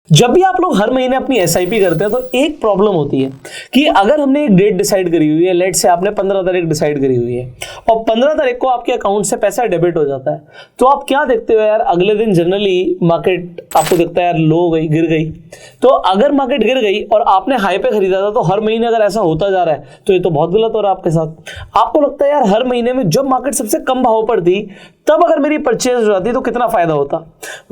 जब भी आप लोग हर महीने अपनी एसआईपी करते हैं तो एक प्रॉब्लम होती है कि अगर हमने एक डेट डिसाइड करी हुई है, लेट से आपने 15 तारीख डिसाइड करी हुई है और 15 तारीख को आपके अकाउंट से पैसा डेबिट हो जाता है, तो आप क्या देखते हो यार, अगले दिन जनरली मार्केट आपको दिखता है यार लो हो गई, गिर गई। तो अगर मार्केट गिर गई और आपने हाई पे खरीदा था तो हर महीने अगर ऐसा होता जा रहा है तो ये तो बहुत गलत हो रहा है आपके साथ। आपको लगता है यार हर महीने में जब मार्केट सबसे कम भाव पर थी तब अगर मेरी परचेज हो जाती तो कितना फायदा होता।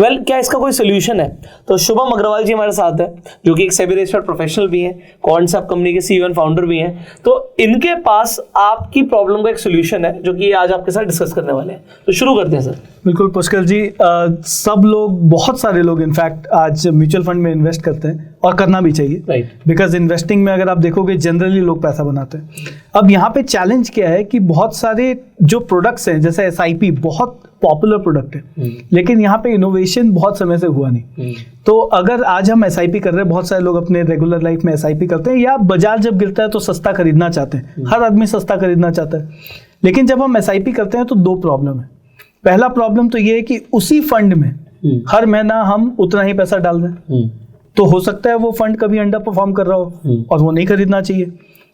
वेल, क्या इसका कोई सोल्यूशन है? तो शुभम अग्रवाल जी हमारे साथ है, जो कि एक सेबी रजिस्टर्ड प्रोफेशनल भी हैं, कॉन्सेप्ट कंपनी के सीईओ एंड फाउंडर भी हैं। तो इनके पास आपकी प्रॉब्लम का एक सोल्यूशन है जो कि आज आपके साथ डिस्कस करने वाले हैं। तो शुरू करते हैं सर। बिल्कुल पुष्कर जी, सब लोग, बहुत सारे लोग इनफैक्ट आज म्यूचुअल फंड में इन्वेस्ट करते हैं और करना भी चाहिए, राइट। बिकॉज इन्वेस्टिंग में अगर आप देखोगे जनरली लोग पैसा बनाते हैं। अब यहाँ पे चैलेंज क्या है कि बहुत सारे जो प्रोडक्ट्स हैं, जैसे एसआईपी बहुत पॉपुलर प्रोडक्ट है, लेकिन यहाँ पे इनोवेशन बहुत समय से हुआ नहीं। तो अगर आज हम एसआईपी कर रहे हैं, बहुत सारे लोग अपने रेगुलर लाइफ में एसआईपी करते हैं, या बाजार जब गिरता है तो सस्ता खरीदना चाहते हैं, हर आदमी सस्ता खरीदना चाहता है। लेकिन जब हम एसआईपी करते हैं तो दो प्रॉब्लम है। पहला प्रॉब्लम तो ये है कि उसी फंड में हर महीना हम उतना ही पैसा डाल दें, तो हो सकता है वो फंड कभी अंडर परफॉर्म कर रहा हो और वो नहीं खरीदना चाहिए,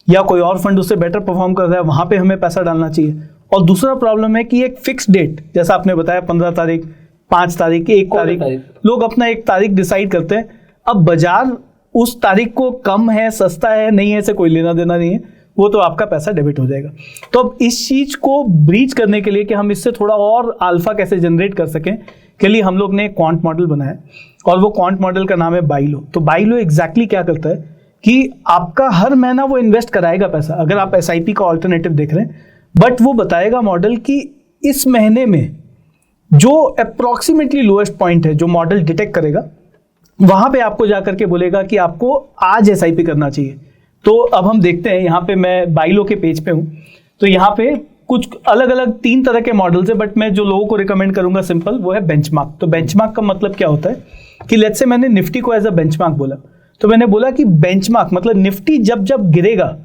या कोई और फंड उससे बेटर परफॉर्म कर रहा है, वहां पे हमें पैसा डालना चाहिए। और दूसरा प्रॉब्लम है कि एक फिक्स डेट, जैसा आपने बताया 15 तारीख, 5 तारीख, 1 तारीख, लोग अपना एक तारीख डिसाइड करते हैं। अब बाजार उस तारीख को कम है, सस्ता है, नहीं है, से कोई लेना देना नहीं है, वो तो आपका पैसा डेबिट हो जाएगा। तो अब इस चीज को ब्रीच करने के लिए कि हम इससे थोड़ा और अल्फा कैसे जनरेट कर सकें, के लिए हम लोग ने एक क्वांट मॉडल बनाया, और वो क्वांट मॉडल का नाम है बाइलो। तो बाइलो एग्जैक्टली क्या करता है कि आपका हर महीना वो इन्वेस्ट कराएगा पैसा, अगर आप एसआईपी का ऑल्टरनेटिव देख रहे हैं, बट वो बताएगा मॉडल कि इस महीने में जो अप्रोक्सीमेटली लोएस्ट पॉइंट है, जो मॉडल डिटेक्ट करेगा, वहां पे आपको जाकर के बोलेगा कि आपको आज एसआईपी करना चाहिए। तो अब हम देखते हैं, यहाँ पे मैं बाइलो के पेज पे हूँ, तो यहाँ पे कुछ अलग अलग 3 तरह के मॉडल्स है, बट मैं जो लोगों को रिकमेंड करूंगा सिंपल, वो है बेंचमार्क। तो बेंचमार्क का मतलब क्या होता है कि लेट्स से मैंने निफ्टी को एज अ बेंचमार्क बोला, तो मैंने बोला कि बेंचमार्क मतलब निफ्टी जब जब गिरेगा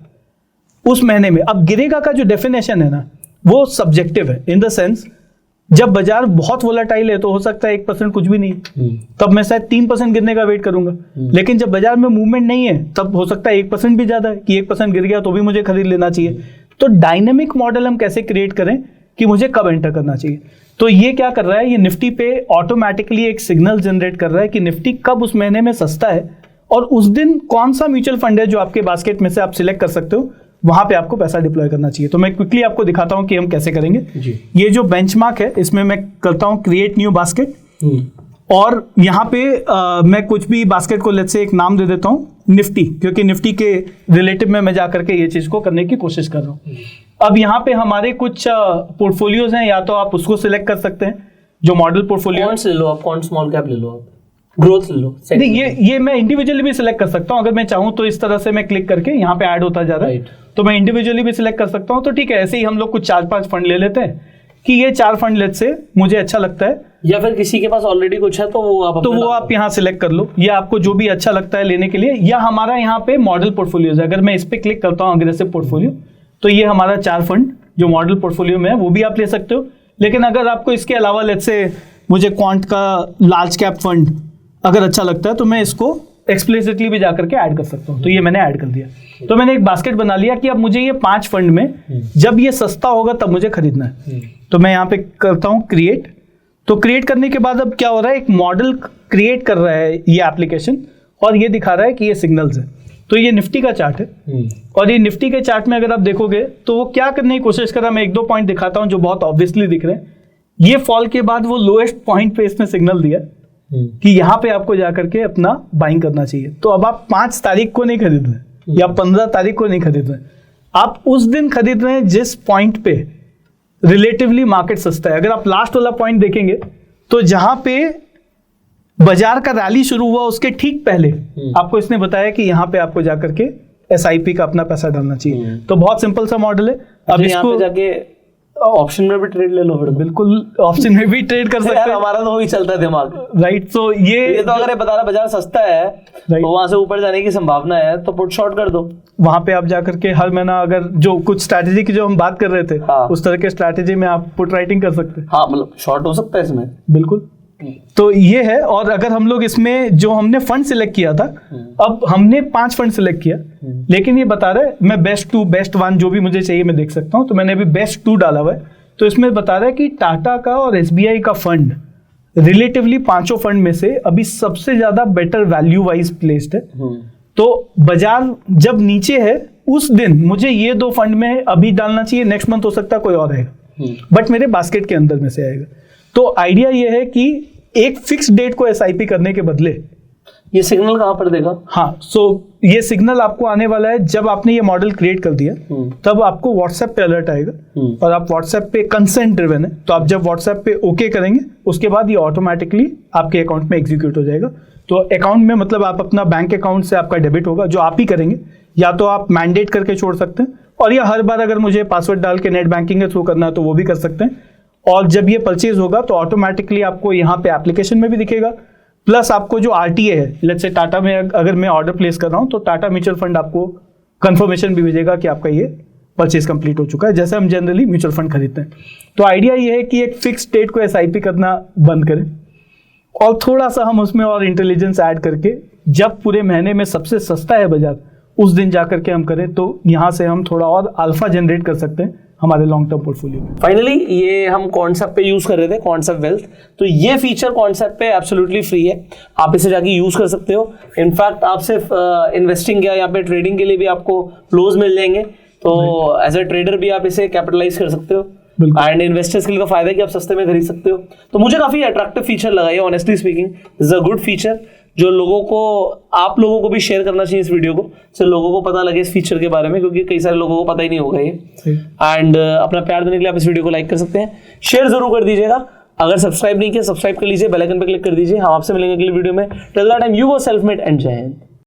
उस महीने में। अब गिरेगा का जो डेफिनेशन है ना, वो सब्जेक्टिव है, इन द सेंस जब बाजार बहुत वोलेटाइल है तो हो सकता है 1% कुछ भी नहीं, तब मैं शायद 3% गिरने का वेट करूंगा। लेकिन जब बाजार में मूवमेंट नहीं है तब हो सकता है 1% भी ज्यादा है, कि 1% गिर गया तो भी मुझे खरीद लेना चाहिए। तो डायनेमिक मॉडल हम कैसे क्रिएट करें कि मुझे कब एंटर करना चाहिए। तो ये क्या कर रहा है, ये निफ्टी पे ऑटोमेटिकली एक सिग्नल जनरेट कर रहा है कि निफ्टी कब उस महीने में सस्ता है, और उस दिन कौन सा म्यूचुअल फंड है जो आपके बास्केट में से आप सिलेक्ट कर सकते हो, वहां पे आपको पैसा डिप्लॉय करना चाहिए। तो मैं क्विकली आपको दिखाता हूं कि हम कैसे करेंगे जी। ये जो बेंचमार्क है, इसमें मैं करता हूं क्रिएट न्यू बास्केट, और यहाँ पे मैं कुछ भी बास्केट को लेट्स से एक नाम दे देता हूं निफ्टी, क्योंकि निफ्टी के रिलेटिव में मैं जाकर के ये चीज को करने की कोशिश कर रहा हूँ। अब यहाँ पे हमारे कुछ पोर्टफोलियोज हैं, या तो आप उसको सिलेक्ट कर सकते हैं जो मॉडल पोर्टफोलियो ले लो, आप कौन स्मॉल कैप ले लो, आप ग्रोथ ले लो। नहीं, ये मैं इंडिविजुअली भी सिलेक्ट कर सकता हूँ, अगर मैं चाहूँ तो। इस तरह से मैं क्लिक करके यहाँ पे ऐड होता जा रहा है, तो मैं इंडिविजुअली भी सिलेक्ट कर सकता हूँ। तो ठीक है, ऐसे ही हम लोग कुछ 4-5 फंड ले लेते हैं कि ये 4 फंड लेट से मुझे अच्छा लगता है, या फिर किसी के पास ऑलरेडी कुछ है तो वो आप यहाँ सिलेक्ट कर लो, या आपको जो भी अच्छा लगता है लेने के लिए। या हमारा यहाँ पे मॉडल पोर्टफोलियोज है, अगर मैं इस पे क्लिक करता हूँ अग्रेसिव पोर्टफोलियो, तो ये हमारा 4 फंड जो मॉडल पोर्टफोलियो में है वो भी आप ले सकते हो। लेकिन अगर आपको इसके अलावा लेट से मुझे क्वांट का लार्ज कैप फंड अगर अच्छा लगता है तो मैं इसको एक्सप्लिसिटली भी जाकर के ऐड कर सकता हूँ। तो ये मैंने ऐड कर दिया, तो मैंने एक बास्केट बना लिया कि अब मुझे ये 5 फंड में जब ये सस्ता होगा तब मुझे खरीदना है। तो मैं यहाँ पे करता हूँ क्रिएट। तो क्रिएट करने के बाद अब क्या हो रहा है, एक मॉडल क्रिएट कर रहा है ये एप्लीकेशन, और ये दिखा रहा है कि ये सिग्नल्स है। तो ये निफ्टी का चार्ट है, और ये निफ्टी के चार्ट में अगर आप देखोगे तो वो क्या करने की कोशिश कर रहा है, मैं 1-2 पॉइंट दिखाता हूँ जो बहुत ऑब्वियसली दिख रहे हैं। ये फॉल के बाद वो लोएस्ट पॉइंट पे इसने सिग्नल दिया कि यहाँ पे आपको जाकर के अपना बाइंग करना चाहिए। तो अब आप 5 तारीख को नहीं खरीद रहे या 15 तारीख को नहीं खरीद रहे, आप उस दिन खरीद रहे हैं जिस पॉइंट पे रिलेटिवली मार्केट सस्ता है। अगर आप लास्ट वाला पॉइंट देखेंगे तो जहां पे बाजार का रैली शुरू हुआ उसके ठीक पहले आपको इसने बताया कि यहाँ पे आपको जाकर के एसआईपी का अपना पैसा डालना चाहिए। तो बहुत सिंपल सा मॉडल है। अब इसको जाके ऑप्शन में भी ट्रेड ले लो, बिल्कुल ऑप्शन में भी ट्रेड कर सकते हैं। हमारा तो वही चलता है दिमाग, राइट। तो ये तो अगर बता रहा बाजार सस्ता है तो वहां से ऊपर जाने की संभावना है तो पुट शॉर्ट कर दो। वहां पे आप जाकर के हर महीना अगर जो कुछ स्ट्रैटेजी की जो हम बात कर रहे थे, उस तरह के स्ट्रैटेजी में आप पुट राइटिंग कर सकते हैं। हाँ, मतलब शॉर्ट हो सकता है इसमें, बिल्कुल। तो ये है। और अगर हम लोग इसमें जो हमने फंड सिलेक्ट किया था, अब हमने 5 फंड सिलेक्ट किया, लेकिन ये बता रहा है मैं बेस्ट 2 बेस्ट 1 जो भी मुझे चाहिए मैं देख सकता हूँ। तो मैंने अभी बेस्ट 2 डाला हुआ है। तो इसमें बता रहा है कि टाटा का और SBI का फंड रिलेटिवली 5 फंड में से अभी सबसे ज्यादा बेटर वैल्यू वाइज प्लेस्ड है। तो बाजार जब नीचे है उस दिन मुझे ये 2 फंड में अभी डालना चाहिए, नेक्स्ट मंथ हो सकता है कोई और आएगा, बट मेरे बास्केट के अंदर में से आएगा। तो आइडिया ये है कि एक फिक्स डेट को SIP करने के बदले ये सिग्नल कहाँ पर देगा? हाँ, सो ये सिग्नल आपको आने वाला है जब आपने ये मॉडल क्रिएट कर दिया, तब आपको व्हाट्सएप पे अलर्ट आएगा। और आप व्हाट्सएप पे कंसेंट ड्रिवन है, तो आप जब व्हाट्सएप पे ओके करेंगे उसके बाद ये ऑटोमेटिकली आपके अकाउंट में एग्जीक्यूट हो जाएगा। तो अकाउंट में मतलब आप अपना बैंक अकाउंट से आपका डेबिट होगा, जो आप ही करेंगे, या तो आप मैंडेट करके छोड़ सकते हैं, और या हर बार अगर मुझे पासवर्ड डाल के नेट बैंकिंग के थ्रू करना है तो वो भी कर सकते हैं। और जब ये परचेज होगा तो ऑटोमेटिकली आपको यहाँ पे एप्लीकेशन में भी दिखेगा, प्लस आपको जो RTA है, लेट्स से टाटा में अगर मैं ऑर्डर प्लेस कर रहा हूँ तो टाटा म्यूचुअल फंड आपको कंफर्मेशन भी भेजेगा कि आपका ये परचेज कंप्लीट हो चुका है, जैसे हम जनरली म्यूचुअल फंड खरीदते हैं। तो आइडिया ये है कि एक फिक्स डेट को SIP करना बंद करें, और थोड़ा सा हम उसमें और इंटेलिजेंस ऐड करके जब पूरे महीने में सबसे सस्ता है बाजार उस दिन जाकर के हम करें, तो यहाँ से हम थोड़ा और अल्फा जनरेट कर सकते हैं हमारे लॉन्ग टर्म पोर्टफोलियो में। फाइनली ये हम कॉन्सेप्ट पे यूज कर रहे थे, कॉन्सेप्ट वेल्थ। तो ये फीचर कॉन्सेप्ट पे एब्सोल्युटली फ्री है, आप इसे जाके यूज कर सकते हो। इनफैक्ट आप सिर्फ इन्वेस्टिंग या यहाँ पे ट्रेडिंग के लिए भी आपको फ्लोज मिल जाएंगे, तो एज ए ट्रेडर भी आप इसे कैपिटलाइज कर सकते हो। एंड इन्वेस्टर्स के लिए तो फायदा है कि आप सस्ते में खरीद सकते हो। तो मुझे काफी अट्रैक्टिव फीचर लगा है, honestly speaking this is a good feature, जो लोगों को, आप लोगों को भी शेयर करना चाहिए इस वीडियो को, so लोगों को पता लगे इस फीचर के बारे में, क्योंकि कई सारे लोगों को पता ही नहीं होगा ये। एंड अपना प्यार देने के लिए आप इस वीडियो को लाइक कर सकते हैं, शेयर जरूर कर दीजिएगा। अगर सब्सक्राइब नहीं किया सब्सक्राइब कर लीजिए, बेल आइकन पर क्लिक कर दीजिए। हम आपसे मिलेंगे अगली वीडियो में। Till that time you go self made and जय हिंद।